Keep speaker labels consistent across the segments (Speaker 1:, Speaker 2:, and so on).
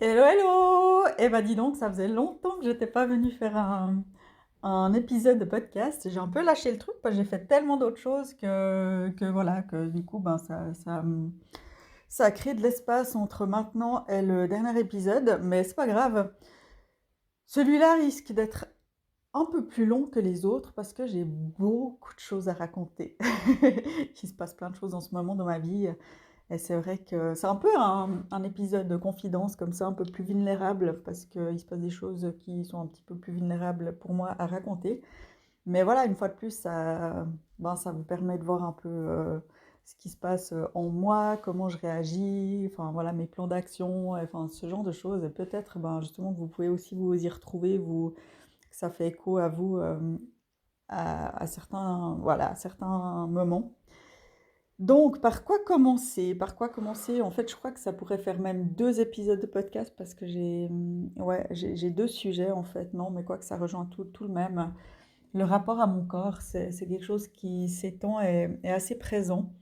Speaker 1: Hello, hello! Eh ben dis donc, ça faisait longtemps que j'étais pas venue faire un épisode de podcast. J'ai un peu lâché le truc parce que j'ai fait tellement d'autres choses que voilà, que du coup, ben ça a créé de l'espace entre maintenant et le dernier épisode. Mais c'est pas grave. Celui-là risque d'être un peu plus long que les autres parce que j'ai beaucoup de choses à raconter. Il se passe plein de choses en ce moment dans ma vie. Et c'est vrai que c'est un peu un épisode de confidence comme ça, un peu plus vulnérable, parce qu'il se passe des choses qui sont un petit peu plus vulnérables pour moi à raconter. Mais voilà, une fois de plus, ça vous permet de voir un peu ce qui se passe en moi, comment je réagis, enfin voilà, mes plans d'action, enfin ce genre de choses. Et peut-être justement que vous pouvez aussi vous y retrouver, que ça fait écho à vous à certains, voilà, à certains moments. Donc, par quoi commencer? Par quoi commencer? En fait, je crois que ça pourrait faire même deux épisodes de podcast parce que ouais, j'ai deux sujets en fait. Non, mais quoi que ça rejoint tout le même. Le rapport à mon corps, c'est quelque chose qui s'étend et est assez présent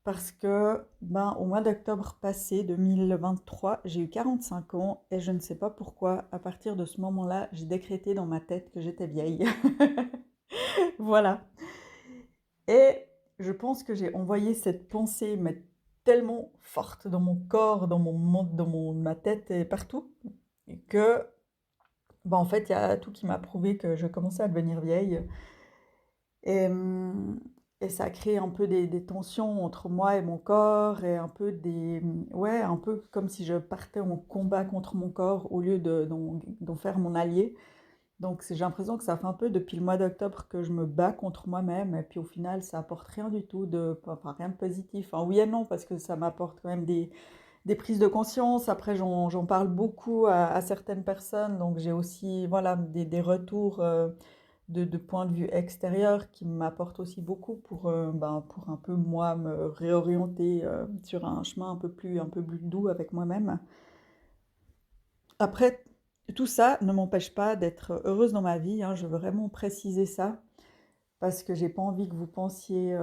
Speaker 1: parce que, au mois d'octobre passé, 2023, j'ai eu 45 ans et je ne sais pas pourquoi, à partir de ce moment-là, j'ai décrété dans ma tête que j'étais vieille. Voilà. Et je pense que j'ai envoyé cette pensée, mais tellement forte dans mon corps, ma tête et partout, que, en fait, il y a tout qui m'a prouvé que je commençais à devenir vieille. Et, et ça a créé un peu des tensions entre moi et mon corps, et un peu ouais, un peu comme si je partais en combat contre mon corps au lieu d'en faire mon allié. Donc j'ai l'impression que ça fait un peu depuis le mois d'octobre que je me bats contre moi-même et puis au final ça apporte rien du tout enfin rien de positif. Enfin oui et non parce que ça m'apporte quand même des prises de conscience. Après j'en parle beaucoup à certaines personnes donc j'ai aussi voilà des retours de points de vue extérieurs qui m'apportent aussi beaucoup pour un peu moi me réorienter sur un chemin un peu plus doux avec moi-même. Après, tout ça ne m'empêche pas d'être heureuse dans ma vie, hein, je veux vraiment préciser ça, parce que j'ai pas envie que vous pensiez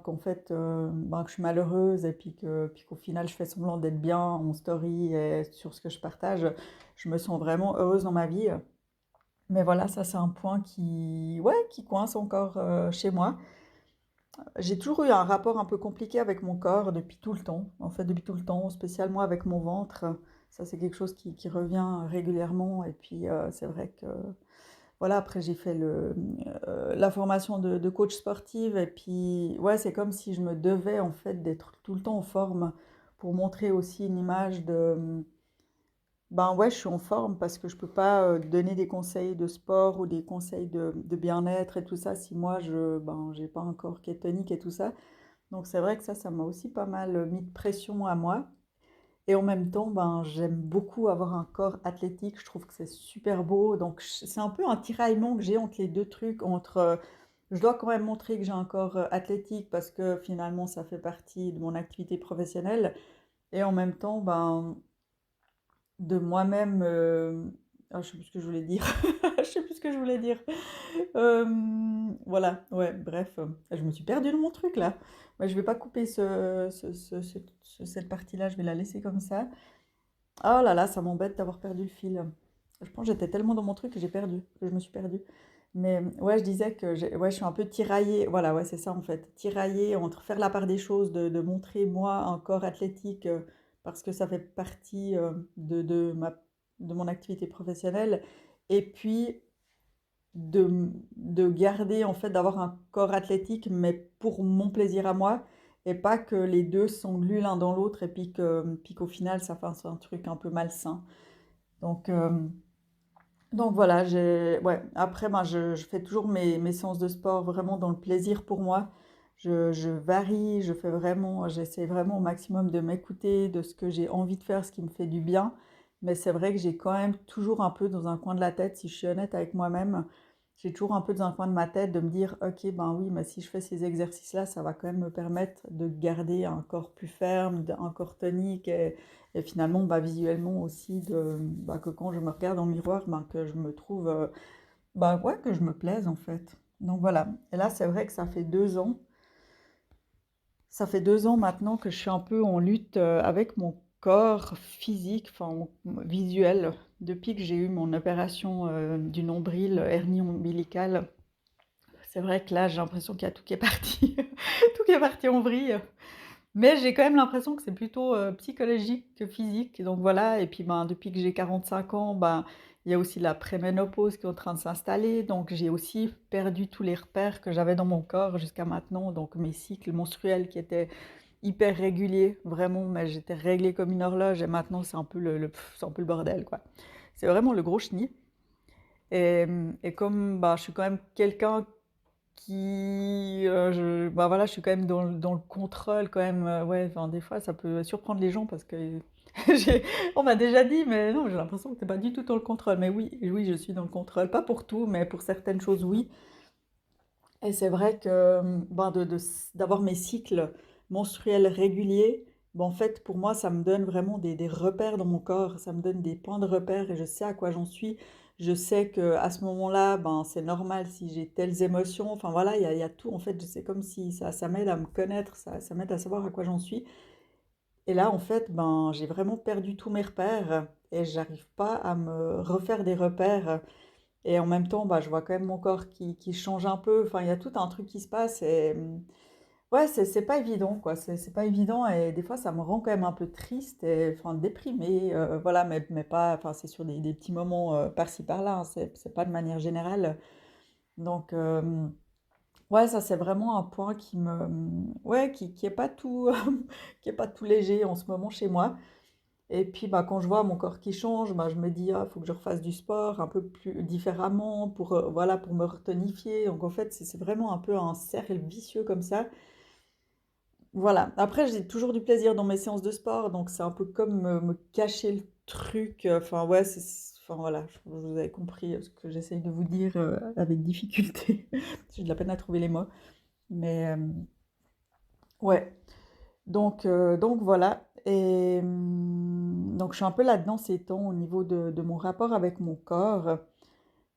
Speaker 1: qu'en fait que je suis malheureuse et puis qu'au final je fais semblant d'être bien en story et sur ce que je partage. Je me sens vraiment heureuse dans ma vie. Mais voilà, ça c'est un point ouais, qui coince encore chez moi. J'ai toujours eu un rapport un peu compliqué avec mon corps depuis tout le temps. En fait, depuis tout le temps, spécialement avec mon ventre. Ça, c'est quelque chose qui revient régulièrement. Et puis, c'est vrai que, voilà, après, j'ai fait la formation de coach sportive. Et puis, ouais, c'est comme si je me devais, en fait, d'être tout le temps en forme pour montrer aussi une image ouais, je suis en forme parce que je peux pas donner des conseils de sport ou des conseils de bien-être et tout ça si moi, j'ai pas un corps qui est tonique et tout ça. Donc c'est vrai que ça m'a aussi pas mal mis de pression à moi. Et en même temps, j'aime beaucoup avoir un corps athlétique. Je trouve que c'est super beau. Donc c'est un peu un tiraillement que j'ai entre les deux trucs. Je dois quand même montrer que j'ai un corps athlétique parce que finalement ça fait partie de mon activité professionnelle. Et en même temps, de moi-même. Je sais plus ce que je voulais dire. Je sais plus ce que je voulais dire. Euh, voilà, ouais, bref, je me suis perdue dans mon truc là. Moi, je vais pas couper cette partie-là, je vais la laisser comme ça. Oh là là, ça m'embête d'avoir perdu le fil. Je pense que j'étais tellement dans mon truc que que je me suis perdue. Mais ouais, je disais que ouais, je suis un peu tiraillée. Voilà, ouais, c'est ça en fait. Tiraillée entre faire la part des choses, de montrer moi un corps athlétique parce que ça fait partie de mon activité professionnelle. Et puis de garder, en fait, d'avoir un corps athlétique, mais pour mon plaisir à moi, et pas que les deux s'engluent l'un dans l'autre, et puis qu'au final, ça fasse un truc un peu malsain. Donc, voilà, ouais. Après, je fais toujours mes séances de sport vraiment dans le plaisir pour moi. Je varie, j'essaie vraiment au maximum de m'écouter, de ce que j'ai envie de faire, ce qui me fait du bien. Mais c'est vrai que j'ai quand même toujours un peu dans un coin de la tête, si je suis honnête avec moi-même, j'ai toujours un peu dans un coin de ma tête de me dire, ok, ben oui, mais si je fais ces exercices-là, ça va quand même me permettre de garder un corps plus ferme, un corps tonique et finalement, visuellement aussi, que quand je me regarde dans le miroir, que je me trouve, ouais, que je me plaise en fait. Donc voilà. Et là, c'est vrai que ça fait 2 ans. Ça fait 2 ans maintenant que je suis un peu en lutte avec mon corps physique, enfin visuel, depuis que j'ai eu mon opération du nombril, hernie ombilicale. C'est vrai que là, j'ai l'impression qu'il y a tout qui est parti, tout qui est parti en vrille. Mais j'ai quand même l'impression que c'est plutôt psychologique que physique. Donc voilà, et puis ben, depuis que j'ai 45 ans, ben, il y a aussi la préménopause qui est en train de s'installer. Donc j'ai aussi perdu tous les repères que j'avais dans mon corps jusqu'à maintenant. Donc mes cycles menstruels qui étaient hyper réguliers, vraiment, mais j'étais réglée comme une horloge et maintenant c'est un peu c'est un peu le bordel, quoi. C'est vraiment le gros chenil. Et comme bah, je suis quand même quelqu'un bah voilà, je suis quand même dans le contrôle quand même. Ouais, enfin, des fois, ça peut surprendre les gens parce que on m'a déjà dit, mais non, j'ai l'impression que t'es pas du tout dans le contrôle. Mais oui, oui, je suis dans le contrôle. Pas pour tout, mais pour certaines choses, oui. Et c'est vrai que ben, d'avoir mes cycles menstruels réguliers, ben, en fait, pour moi, ça me donne vraiment des repères dans mon corps, ça me donne des points de repère et je sais à quoi j'en suis. Je sais que à ce moment-là, ben, c'est normal si j'ai telles émotions. Enfin voilà, il y a tout. En fait, c'est comme si ça m'aide à me connaître, ça m'aide à savoir à quoi j'en suis. Et là, en fait, ben, j'ai vraiment perdu tous mes repères et j'arrive pas à me refaire des repères. Et en même temps, bah, je vois quand même mon corps qui change un peu. Enfin, il y a tout un truc qui se passe. Et ouais, c'est pas évident, quoi. C'est pas évident. Et des fois, ça me rend quand même un peu triste et enfin, déprimée. Voilà, mais pas. Enfin, c'est sur des petits moments par-ci par-là, hein, c'est pas de manière générale. Donc, ouais, ça, c'est vraiment un point qui me. Ouais, qui est pas tout, qui est pas tout léger en ce moment chez moi. Et puis bah, quand je vois mon corps qui change, bah, je me dis, ah, faut que je refasse du sport un peu plus différemment pour, voilà, pour me retonifier. Donc en fait, c'est vraiment un peu un cercle vicieux comme ça. Voilà. Après, j'ai toujours du plaisir dans mes séances de sport, donc c'est un peu comme me cacher le truc. Enfin, ouais, enfin voilà, vous avez compris ce que j'essaye de vous dire avec difficulté. J'ai de la peine à trouver les mots. Mais ouais. Donc voilà. Et donc je suis un peu là-dedans ces temps au niveau de mon rapport avec mon corps.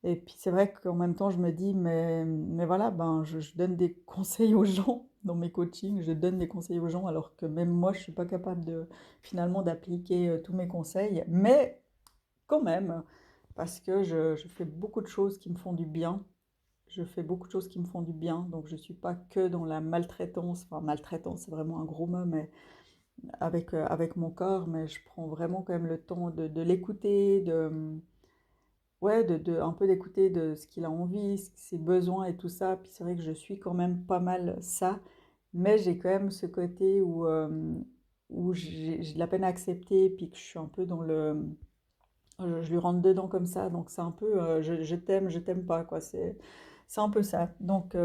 Speaker 1: Et puis c'est vrai qu'en même temps je me dis, mais voilà, ben, je donne des conseils aux gens dans mes coachings, je donne des conseils aux gens alors que même moi je suis pas capable finalement d'appliquer tous mes conseils. Mais quand même, parce que je fais beaucoup de choses qui me font du bien. Je fais beaucoup de choses qui me font du bien, donc je suis pas que dans la maltraitance. Enfin, maltraitance, c'est vraiment un gros mot, mais avec mon corps, mais je prends vraiment quand même le temps de l'écouter, ouais, un peu d'écouter de ce qu'il a envie, ses besoins et tout ça. Puis c'est vrai que je suis quand même pas mal ça, mais j'ai quand même ce côté où j'ai de la peine à accepter, puis que je suis un peu dans je lui rentre dedans comme ça, donc c'est un peu je t'aime pas, quoi. C'est un peu ça. Donc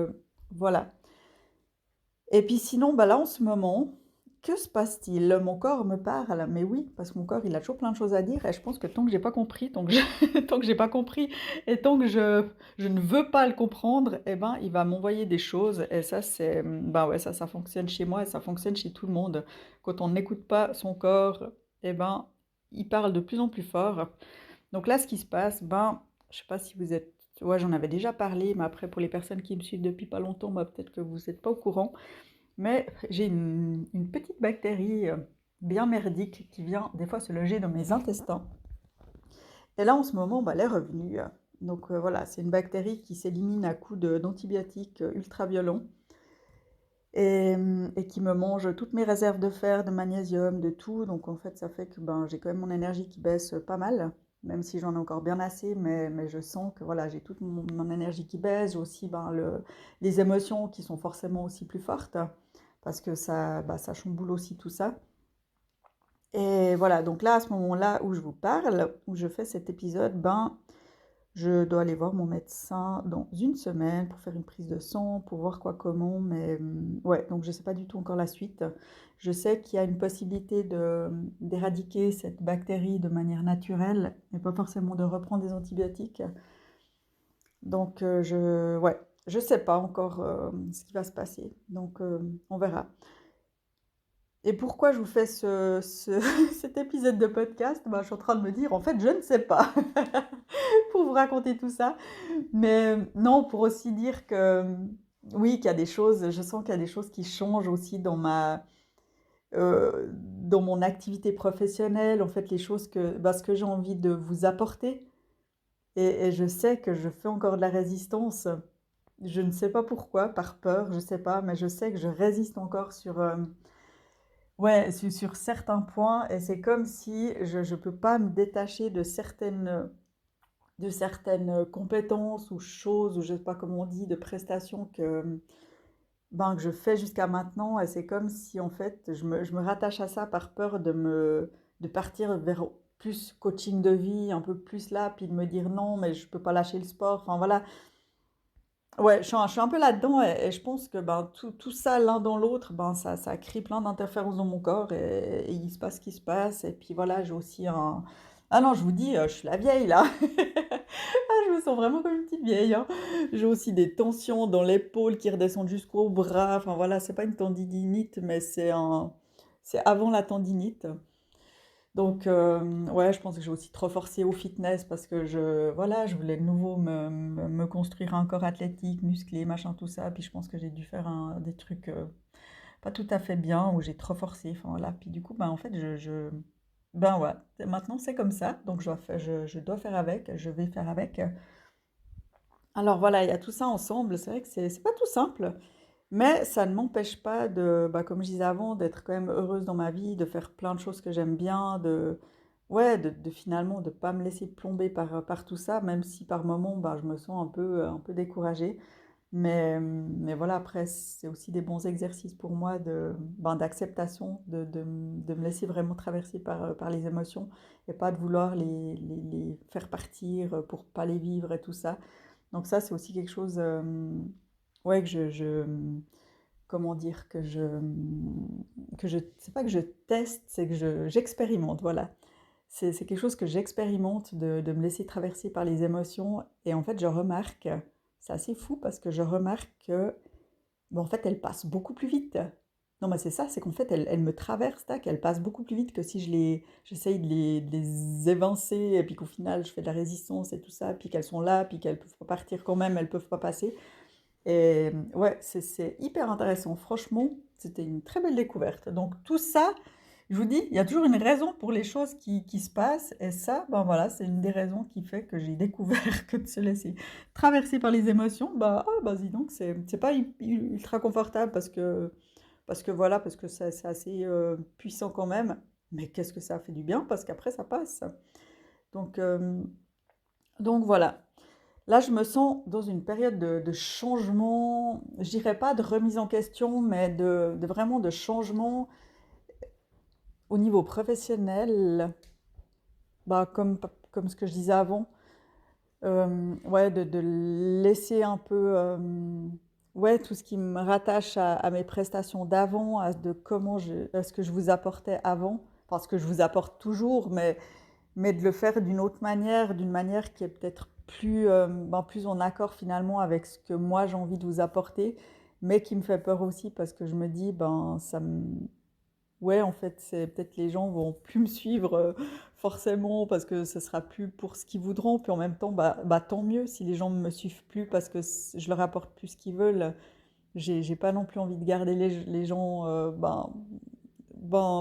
Speaker 1: voilà. Et puis sinon, bah là, en ce moment, que se passe-t-il? Mon corps me parle, mais oui, parce que mon corps, il a toujours plein de choses à dire, et je pense que tant que j'ai pas compris, tant que j'ai pas compris, et tant que je ne veux pas le comprendre, eh ben, il va m'envoyer des choses, et ça, bah ouais, ça fonctionne chez moi, et ça fonctionne chez tout le monde. Quand on n'écoute pas son corps, eh ben, il parle de plus en plus fort. Donc là, ce qui se passe, ben, je sais pas si vous êtes... Ouais, j'en avais déjà parlé, mais après, pour les personnes qui me suivent depuis pas longtemps, bah, peut-être que vous n'êtes pas au courant. Mais j'ai une petite bactérie bien merdique qui vient des fois se loger dans mes intestins. Et là, en ce moment, bah, elle est revenue. Donc voilà, c'est une bactérie qui s'élimine à coups d'antibiotiques ultra violents et qui me mange toutes mes réserves de fer, de magnésium, de tout. Donc en fait, ça fait que ben, j'ai quand même mon énergie qui baisse pas mal, même si j'en ai encore bien assez, mais je sens que voilà, j'ai toute mon énergie qui baisse. J'ai aussi ben, les émotions qui sont forcément aussi plus fortes, parce que ça, bah, ça chamboule aussi tout ça. Et voilà, donc là, à ce moment-là où je vous parle, où je fais cet épisode, ben, je dois aller voir mon médecin dans une semaine pour faire une prise de sang, pour voir quoi comment, mais ouais, donc je ne sais pas du tout encore la suite. Je sais qu'il y a une possibilité d'éradiquer cette bactérie de manière naturelle, mais pas forcément de reprendre des antibiotiques. Donc ouais, je sais pas encore ce qui va se passer, donc on verra. Et pourquoi je vous fais cet épisode de podcast? Ben, je suis en train de me dire, en fait, je ne sais pas, pour vous raconter tout ça. Mais non, pour aussi dire que oui, qu'il y a des choses, je sens qu'il y a des choses qui changent aussi dans mon activité professionnelle, en fait, les choses ce que j'ai envie de vous apporter. Et je sais que je fais encore de la résistance. Je ne sais pas pourquoi, par peur, je sais pas, mais je sais que je résiste encore sur certains points. Et c'est comme si je ne peux pas me détacher de certaines compétences ou choses, ou je ne sais pas comment on dit, de prestations que je fais jusqu'à maintenant. Et c'est comme si, en fait, je me rattache à ça par peur de partir vers plus coaching de vie, un peu plus là, puis de me dire non, mais je peux pas lâcher le sport. Enfin voilà, ouais, je suis un peu là-dedans et je pense que tout ça l'un dans l'autre, ça crée plein d'interférences dans mon corps et il se passe ce qui se passe. Et puis voilà, j'ai aussi un... Ah non, je vous dis, je suis la vieille là. Ah, je me sens vraiment comme une petite vieille, hein. J'ai aussi des tensions dans l'épaule qui redescendent jusqu'au bras. Enfin voilà, c'est pas une tendinite, mais c'est avant la tendinite. Donc, ouais, je pense que j'ai aussi trop forcé au fitness parce que voilà, je voulais de nouveau me construire un corps athlétique, musclé, machin, tout ça. Puis je pense que j'ai dû faire des trucs pas tout à fait bien où j'ai trop forcé. Enfin voilà. Puis du coup, en fait, ben ouais, maintenant c'est comme ça. Donc je dois faire avec, je vais faire avec. Alors voilà, il y a tout ça ensemble. C'est vrai que c'est pas tout simple. Mais ça ne m'empêche pas comme je disais avant, d'être quand même heureuse dans ma vie, de faire plein de choses que j'aime bien, ouais, de finalement de pas me laisser plomber par tout ça, même si par moments, je me sens un peu découragée. Mais voilà, après, c'est aussi des bons exercices pour moi d'acceptation, de me laisser vraiment traverser par les émotions et pas de vouloir les faire partir pour pas les vivre et tout ça. Donc ça, c'est aussi quelque chose, ouais, comment dire, c'est pas que je teste, c'est que j'expérimente, voilà. C'est quelque chose que j'expérimente de me laisser traverser par les émotions. Et en fait, je remarque, c'est assez fou parce que je remarque que, en fait, elles passent beaucoup plus vite. Non, mais c'est ça, c'est qu'en fait, elles me traversent, tac, elles passent beaucoup plus vite que si j'essaye de les évincer, et puis qu'au final, je fais de la résistance et tout ça, puis qu'elles sont là, puis qu'elles peuvent pas partir quand même, elles peuvent pas passer. Et ouais, c'est hyper intéressant. Franchement, c'était une très belle découverte. Donc tout ça, je vous dis, il y a toujours une raison pour les choses qui se passent. Et ça, voilà, c'est une des raisons qui fait que j'ai découvert que de se laisser traverser par les émotions, dis donc, c'est pas ultra confortable parce que c'est assez puissant quand même. Mais qu'est-ce que ça fait du bien parce qu'après ça passe. Donc, euh, donc voilà. Là, je me sens dans une période de changement, je dirais pas de remise en question, mais vraiment de changement au niveau professionnel, comme ce que je disais avant, ouais, de laisser un peu, ouais, tout ce qui me rattache à mes prestations d'avant, à ce que je vous apportais avant, enfin ce que je vous apporte toujours, mais de le faire d'une manière qui est peut-être plus en accord finalement avec ce que moi j'ai envie de vous apporter, mais qui me fait peur aussi parce que je me dis, ouais, en fait, c'est peut-être les gens vont plus me suivre forcément parce que ce sera plus pour ce qu'ils voudront, puis en même temps, tant mieux si les gens ne me suivent plus parce que je leur apporte plus ce qu'ils veulent. J'ai pas non plus envie de garder les gens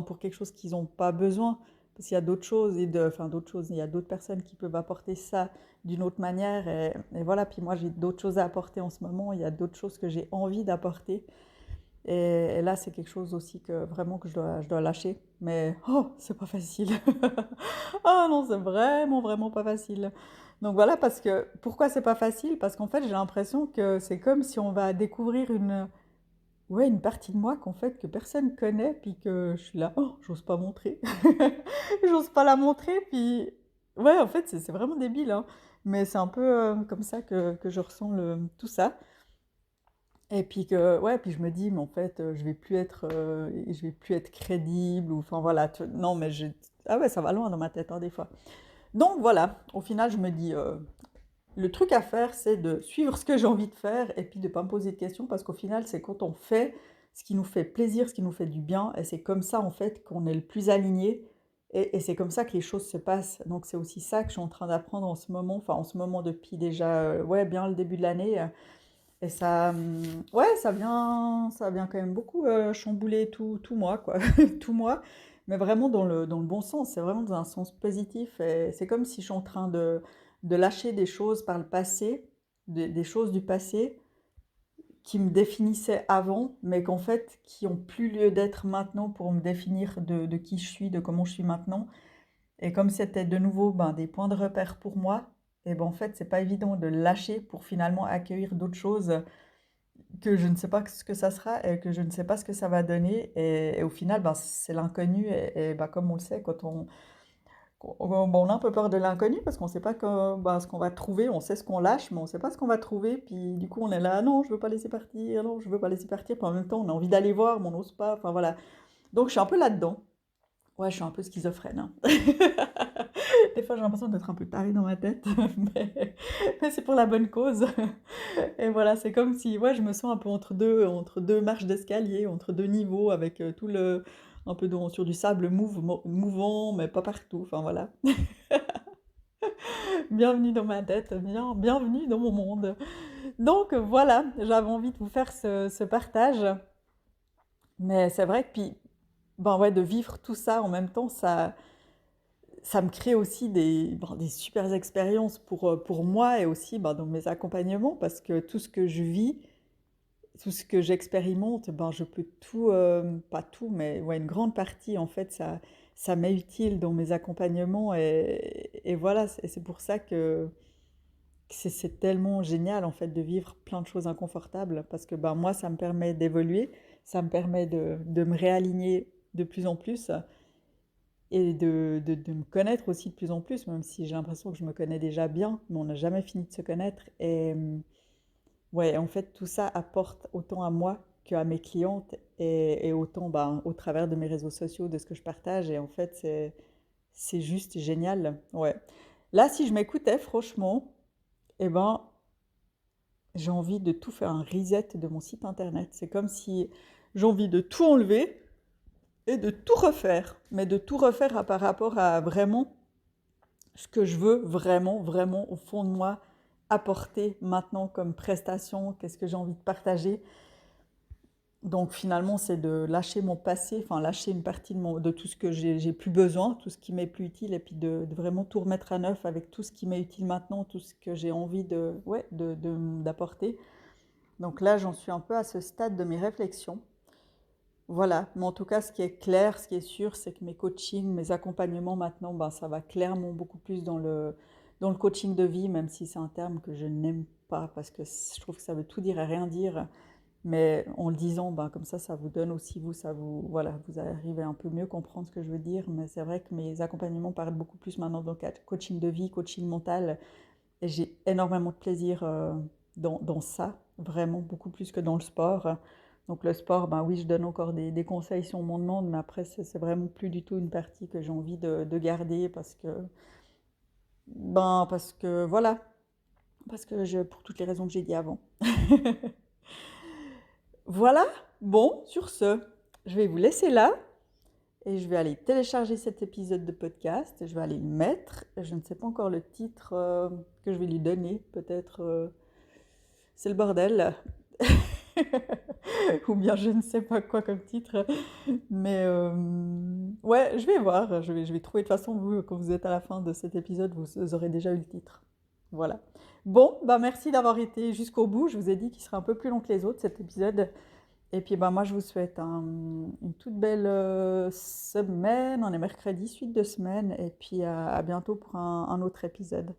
Speaker 1: pour quelque chose qu'ils n'ont pas besoin. Parce qu'il y a d'autres choses, enfin d'autres choses, il y a d'autres personnes qui peuvent apporter ça d'une autre manière. Et voilà, puis moi j'ai d'autres choses à apporter en ce moment, il y a d'autres choses que j'ai envie d'apporter. Et là, c'est quelque chose aussi que vraiment que je dois lâcher. Mais oh, c'est pas facile. Ah non, c'est vraiment, vraiment pas facile. Donc voilà, parce que pourquoi c'est pas facile? Parce qu'en fait, j'ai l'impression que c'est comme si on va découvrir ouais, une partie de moi qu'en fait que personne connaît, puis que je suis là, oh, j'ose pas montrer. J'ose pas la montrer, puis ouais, en fait, c'est vraiment débile, hein. Mais c'est un peu comme ça que je ressens tout ça. Et puis ouais, puis je me dis, mais en fait, je vais plus être crédible, ou enfin voilà, non, mais ah ouais, ça va loin dans ma tête, hein, des fois. Donc voilà, au final, je me dis, le truc à faire, c'est de suivre ce que j'ai envie de faire et puis de ne pas me poser de questions parce qu'au final, c'est quand on fait ce qui nous fait plaisir, ce qui nous fait du bien, et c'est comme ça, en fait, qu'on est le plus aligné, et c'est comme ça que les choses se passent. Donc c'est aussi ça que je suis en train d'apprendre en ce moment, enfin en ce moment depuis déjà, ouais, bien le début de l'année, Et ça, ouais, ça vient quand même beaucoup chambouler tout moi, quoi, tout moi, mais vraiment dans le bon sens. C'est vraiment dans un sens positif. Et c'est comme si je suis en train de lâcher des choses par le passé, des choses du passé qui me définissaient avant, mais qu'en fait, qui ont plus lieu d'être maintenant pour me définir de qui je suis, de comment je suis maintenant. Et comme c'était de nouveau ben, des points de repère pour moi, et ben en fait, c'est pas évident de lâcher pour finalement accueillir d'autres choses que je ne sais pas ce que ça sera et que je ne sais pas ce que ça va donner. Et au final, ben, c'est l'inconnu. Et ben, comme on le sait, bon, on a un peu peur de l'inconnu parce qu'on ne sait pas ben, ce qu'on va trouver. On sait ce qu'on lâche, mais on ne sait pas ce qu'on va trouver. Puis du coup, on est là, ah non, je ne veux pas laisser partir, non, je ne veux pas laisser partir. Puis en même temps, on a envie d'aller voir, mais on n'ose pas. Enfin voilà. Donc je suis un peu là-dedans. Ouais, je suis un peu schizophrène, hein. Des fois, j'ai l'impression d'être un peu tarée dans ma tête, mais c'est pour la bonne cause. Et voilà, c'est comme si, ouais, je me sens un peu entre deux marches d'escalier, entre deux niveaux, avec un peu sur du sable mouvant, mais pas partout. Enfin voilà. Bienvenue dans ma tête, bienvenue dans mon monde. Donc voilà, j'avais envie de vous faire ce partage. Mais c'est vrai que puis, ben ouais, de vivre tout ça en même temps, ça me crée aussi des super expériences pour moi et aussi ben, dans mes accompagnements parce que tout ce que je vis, tout ce que j'expérimente, ben, je peux tout, pas tout, mais ouais, une grande partie, en fait, ça m'est utile dans mes accompagnements. Et voilà, c'est pour ça que c'est tellement génial, en fait, de vivre plein de choses inconfortables parce que ben, moi, ça me permet d'évoluer, ça me permet de me réaligner de plus en plus et de me connaître aussi de plus en plus, même si j'ai l'impression que je me connais déjà bien, mais on n'a jamais fini de se connaître. Et ouais, en fait, tout ça apporte autant à moi qu'à mes clientes et autant ben, au travers de mes réseaux sociaux, de ce que je partage. Et en fait, c'est juste génial. Ouais. Là, si je m'écoutais, franchement, eh ben, j'ai envie de tout faire un reset de mon site internet. C'est comme si j'ai envie de tout enlever et de tout refaire, mais de tout refaire par rapport à vraiment ce que je veux vraiment, vraiment au fond de moi apporter maintenant comme prestation, qu'est-ce que j'ai envie de partager. Donc finalement, c'est de lâcher mon passé, enfin lâcher une partie de tout ce que j'ai plus besoin, tout ce qui m'est plus utile, et puis de vraiment tout remettre à neuf avec tout ce qui m'est utile maintenant, tout ce que j'ai envie ouais, d'apporter. Donc là, j'en suis un peu à ce stade de mes réflexions. Voilà, mais en tout cas, ce qui est clair, ce qui est sûr, c'est que mes coachings, mes accompagnements maintenant, ben, ça va clairement beaucoup plus dans le coaching de vie, même si c'est un terme que je n'aime pas, parce que je trouve que ça veut tout dire et rien dire. Mais en le disant, ben, comme ça vous donne aussi, voilà, vous arrivez à un peu mieux comprendre ce que je veux dire. Mais c'est vrai que mes accompagnements parlent beaucoup plus maintenant dans le cadre coaching de vie, coaching mental. Et j'ai énormément de plaisir dans ça, vraiment beaucoup plus que dans le sport. Donc le sport, ben oui, je donne encore des conseils si on m'en demande, mais après, c'est vraiment plus du tout une partie que j'ai envie de garder parce que voilà, pour toutes les raisons que j'ai dit avant. Voilà, bon, sur ce, je vais vous laisser là et je vais aller télécharger cet épisode de podcast. Je vais aller le mettre. Je ne sais pas encore le titre que je vais lui donner. Peut-être c'est le bordel. Ou bien je ne sais pas quoi comme titre. Mais ouais, je vais voir. Je vais trouver de toute façon, vous, quand vous êtes à la fin de cet épisode, vous aurez déjà eu le titre. Voilà. Bon, bah merci d'avoir été jusqu'au bout. Je vous ai dit qu'il serait un peu plus long que les autres, cet épisode. Et puis bah moi, je vous souhaite une toute belle semaine. On est mercredi, suite de semaine. Et puis à bientôt pour un autre épisode.